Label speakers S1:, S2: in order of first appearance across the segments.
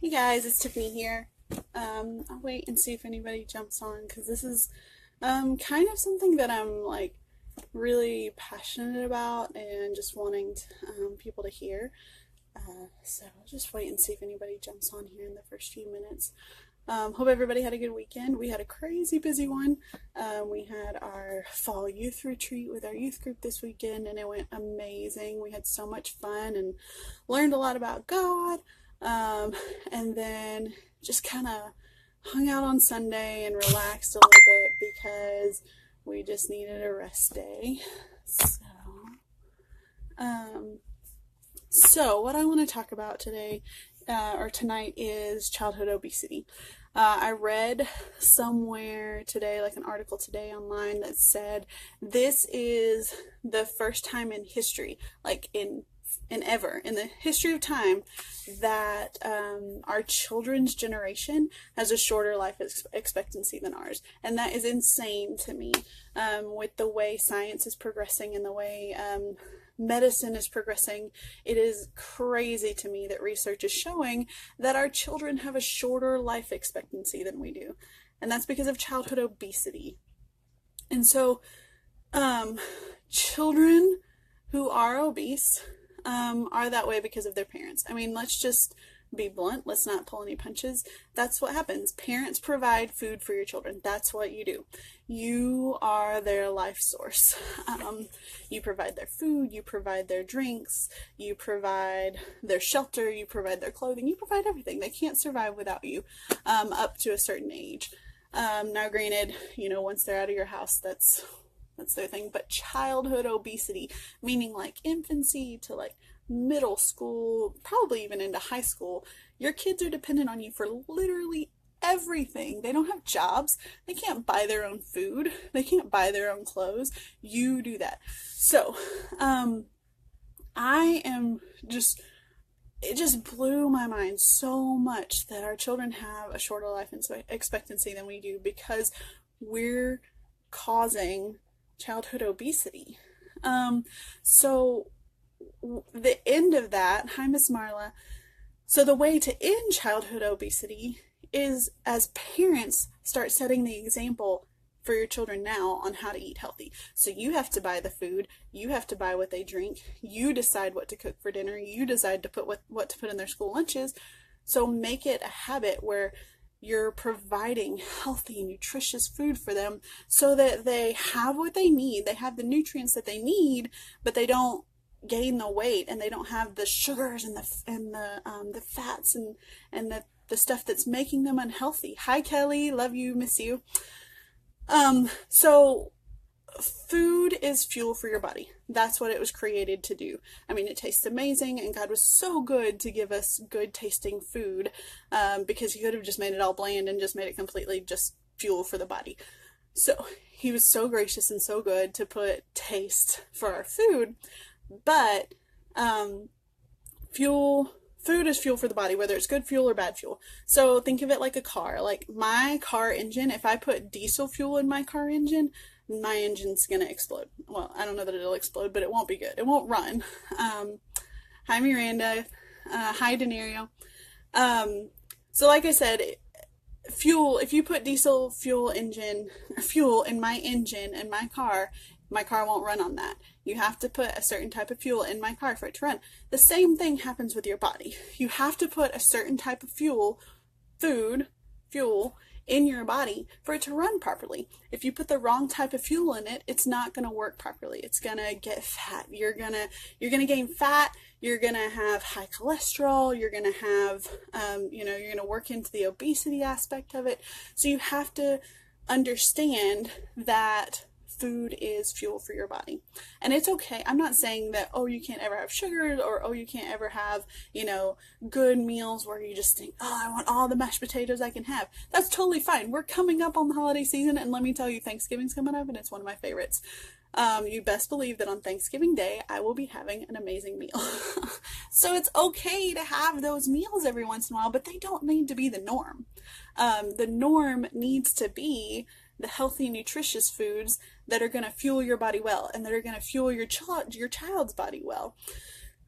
S1: Hey guys, it's Tiffany here. I'll wait and see if anybody jumps on because this is kind of something that I'm like really passionate about and just wanting people to hear. So I'll just wait and see if anybody jumps on here in the first few minutes. Hope everybody had a good weekend. We had a crazy busy one. We had our fall youth retreat with our youth group this weekend and it went amazing. We had so much fun and learned a lot about God. And then just kind of hung out on Sunday and relaxed a little bit because we just needed a rest day. So what I want to talk about today or tonight is childhood obesity. I read somewhere today, like an article today online that said this is the first time in history, like in the history of time, that our children's generation has a shorter life expectancy than ours. And that is insane to me, with the way science is progressing and the way medicine is progressing. It is crazy to me that research is showing that our children have a shorter life expectancy than we do. And that's because of childhood obesity. And so children who are obese are that way because of their parents. I mean, let's just be blunt. Let's not pull any punches. That's what happens. Parents provide food for your children. That's what you do. You are their life source. You provide their food, you provide their drinks, you provide their shelter, you provide their clothing, you provide everything. They can't survive without you, up to a certain age. Now granted, once they're out of your house, that's their thing. But childhood obesity, meaning like infancy to like middle school, probably even into high school, your kids are dependent on you for literally everything. They don't have jobs. They can't buy their own food. They can't buy their own clothes. You do that. So, it just blew my mind so much that our children have a shorter life expectancy than we do because we're causing childhood obesity. So the end of that, hi Miss Marla. So the way to end childhood obesity is, as parents, start setting the example for your children now on how to eat healthy. So you have to buy the food, you have to buy what they drink, you decide what to cook for dinner, you decide to put what to put in their school lunches. So make it a habit where you're providing healthy, nutritious food for them so that they have what they need. They have the nutrients that they need, but they don't gain the weight and they don't have the sugars and the fats and the stuff that's making them unhealthy. Hi Kelly, love you, miss you. So food is fuel for your body. That's what it was created to do. I mean, it tastes amazing, and God was so good to give us good tasting food, because he could have just made it all bland and just made it completely just fuel for the body. So he was so gracious and so good to put taste for our food, but food is fuel for the body, whether it's good fuel or bad fuel. So think of it like a car. Like my car engine, if I put diesel fuel in my car engine, my engine's gonna explode. Well, I don't know that it'll explode, but it won't be good. It won't run. Hi Miranda. Hi Denario. So like I said, fuel, if you put diesel fuel in my engine in my car won't run on that. You have to put a certain type of fuel in my car for it to run. The same thing happens with your body. You have to put a certain type of fuel in your body for it to run properly. If you put the wrong type of fuel in it, it's not going to work properly. It's going to get fat. You're going to gain fat. You're going to have high cholesterol. You're going to have, you're going to work into the obesity aspect of it. So you have to understand that food is fuel for your body. And it's okay. I'm not saying that, oh, you can't ever have sugar, or, oh, you can't ever have, good meals where you just think, oh, I want all the mashed potatoes I can have. That's totally fine. We're coming up on the holiday season, and let me tell you, Thanksgiving's coming up, and it's one of my favorites. You best believe that on Thanksgiving Day, I will be having an amazing meal. So it's okay to have those meals every once in a while, but they don't need to be the norm. The norm needs to be the healthy, nutritious foods that are going to fuel your body well and that are going to fuel your child's body well.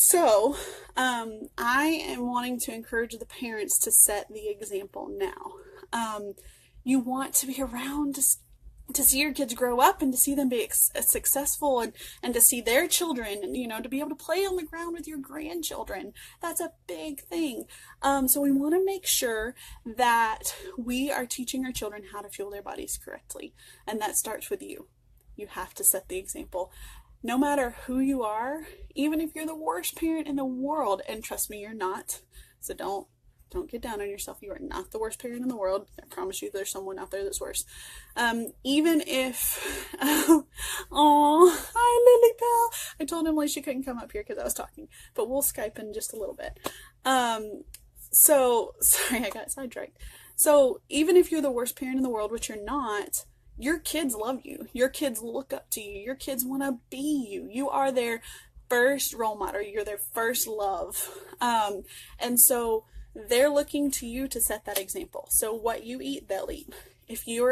S1: So, I am wanting to encourage the parents to set the example now. You want to be around to see your kids grow up and to see them be successful, and to see their children, and to be able to play on the ground with your grandchildren. That's a big thing. So we want to make sure that we are teaching our children how to fuel their bodies correctly, and that starts with you. You have to set the example. No matter who you are, even if you're the worst parent in the world, and trust me, you're not, so don't get down on yourself. You are not the worst parent in the world. I promise you there's someone out there that's worse. Even if, oh, hi Lily Pal. I told Emily she couldn't come up here because I was talking, but we'll Skype in just a little bit. So, sorry, I got sidetracked. So, even if you're the worst parent in the world, which you're not, your kids love you. Your kids look up to you. Your kids want to be you. You are their first role model. You're their first love. And so they're looking to you to set that example. So what you eat, they'll eat. If you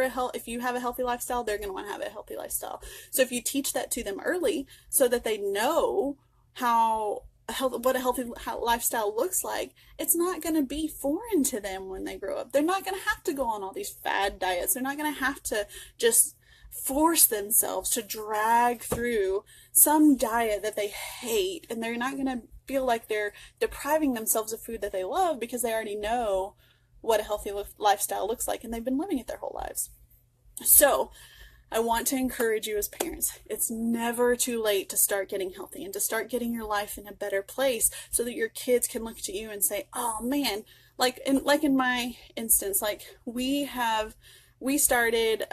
S1: have a healthy lifestyle, they're going to want to have a healthy lifestyle. So if you teach that to them early so that they know what a healthy lifestyle looks like, it's not going to be foreign to them when they grow up. They're not going to have to go on all these fad diets. They're not going to have to just force themselves to drag through some diet that they hate, and they're not going to feel like they're depriving themselves of food that they love because they already know what a healthy lifestyle looks like and they've been living it their whole lives. So I want to encourage you as parents, it's never too late to start getting healthy and to start getting your life in a better place so that your kids can look to you and say, oh man, like in my instance, like we started,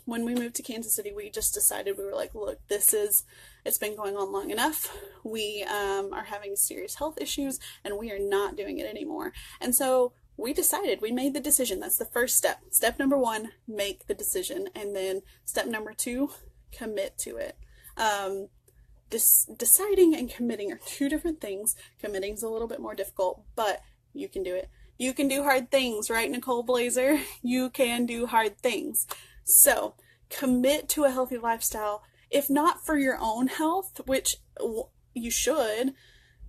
S1: when we moved to Kansas City, we just decided, we were like, look, it's been going on long enough. We are having serious health issues and we are not doing it anymore. And so we made the decision. That's the first step. Step number 1, make the decision. And then step number 2, commit to it. Deciding and committing are 2 different things. Committing is a little bit more difficult, but you can do it. You can do hard things, right, Nicole Blazer? You can do hard things. So commit to a healthy lifestyle, if not for your own health, which you should,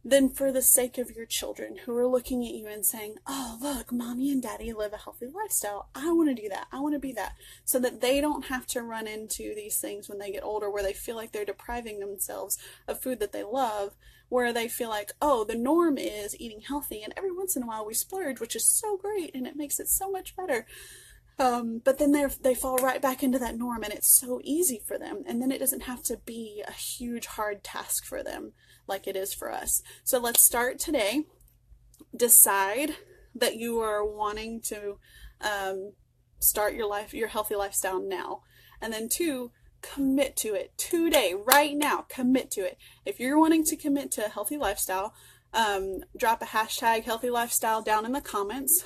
S1: then for the sake of your children who are looking at you and saying, oh, look, mommy and daddy live a healthy lifestyle. I want to do that. I want to be that. So that they don't have to run into these things when they get older where they feel like they're depriving themselves of food that they love, where they feel like, oh, the norm is eating healthy, and every once in a while we splurge, which is so great and it makes it so much better. But then they fall right back into that norm, and it's so easy for them, and then it doesn't have to be a huge hard task for them like it is for us. So let's start today. Decide that you are wanting to start your healthy lifestyle now, and then 2, commit to it today, right now. Commit to it. If you're wanting to commit to a healthy lifestyle, drop a hashtag healthy lifestyle down in the comments,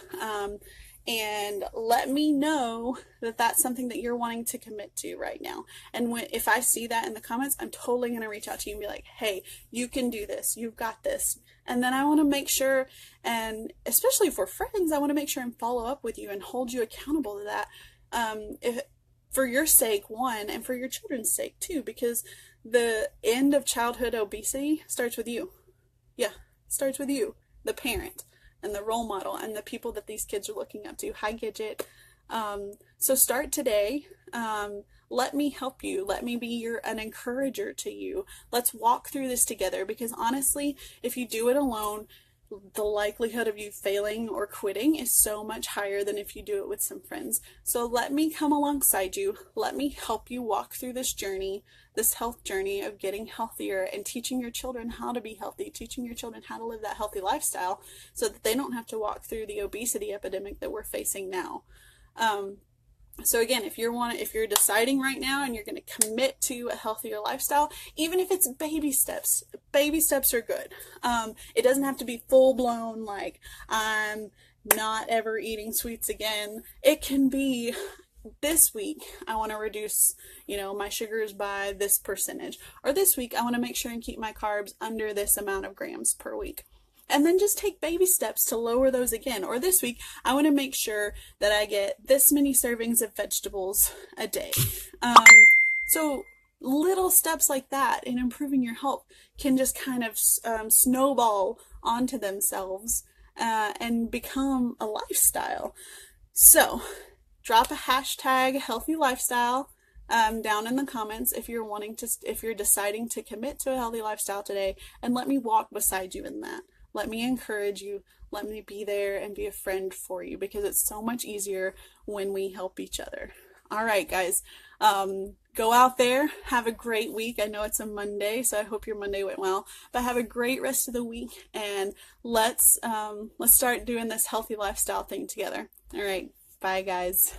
S1: and let me know that that's something that you're wanting to commit to right now. And if I see that in the comments, I'm totally going to reach out to you and be like, hey, you can do this. You've got this. And then I want to make sure, and especially for friends, I want to make sure and follow up with you and hold you accountable to that. For your sake, one, and for your children's sake, too, because the end of childhood obesity starts with you. Yeah, starts with you, the parent, and the role model, and the people that these kids are looking up to. Hi, Gidget. So start today. Let me help you. Let me be an encourager to you. Let's walk through this together, because honestly, if you do it alone, the likelihood of you failing or quitting is so much higher than if you do it with some friends. So let me come alongside you. Let me help you walk through this journey, this health journey of getting healthier and teaching your children how to be healthy, teaching your children how to live that healthy lifestyle so that they don't have to walk through the obesity epidemic that we're facing now. So again, if you're deciding right now and you're going to commit to a healthier lifestyle, even if it's baby steps are good. It doesn't have to be full blown, like I'm not ever eating sweets again. It can be, this week I want to reduce, my sugars by this percentage, or this week I want to make sure and keep my carbs under this amount of grams per week. And then just take baby steps to lower those again. Or this week, I want to make sure that I get this many servings of vegetables a day. So little steps like that in improving your health can just kind of snowball onto themselves and become a lifestyle. So, drop a hashtag healthy lifestyle down in the comments if you're if you're deciding to commit to a healthy lifestyle today, and let me walk beside you in that. Let me encourage you. Let me be there and be a friend for you, because it's so much easier when we help each other. All right, guys. Go out there, have a great week. I know it's a Monday, so I hope your Monday went well. But have a great rest of the week, and let's start doing this healthy lifestyle thing together. All right, bye, guys.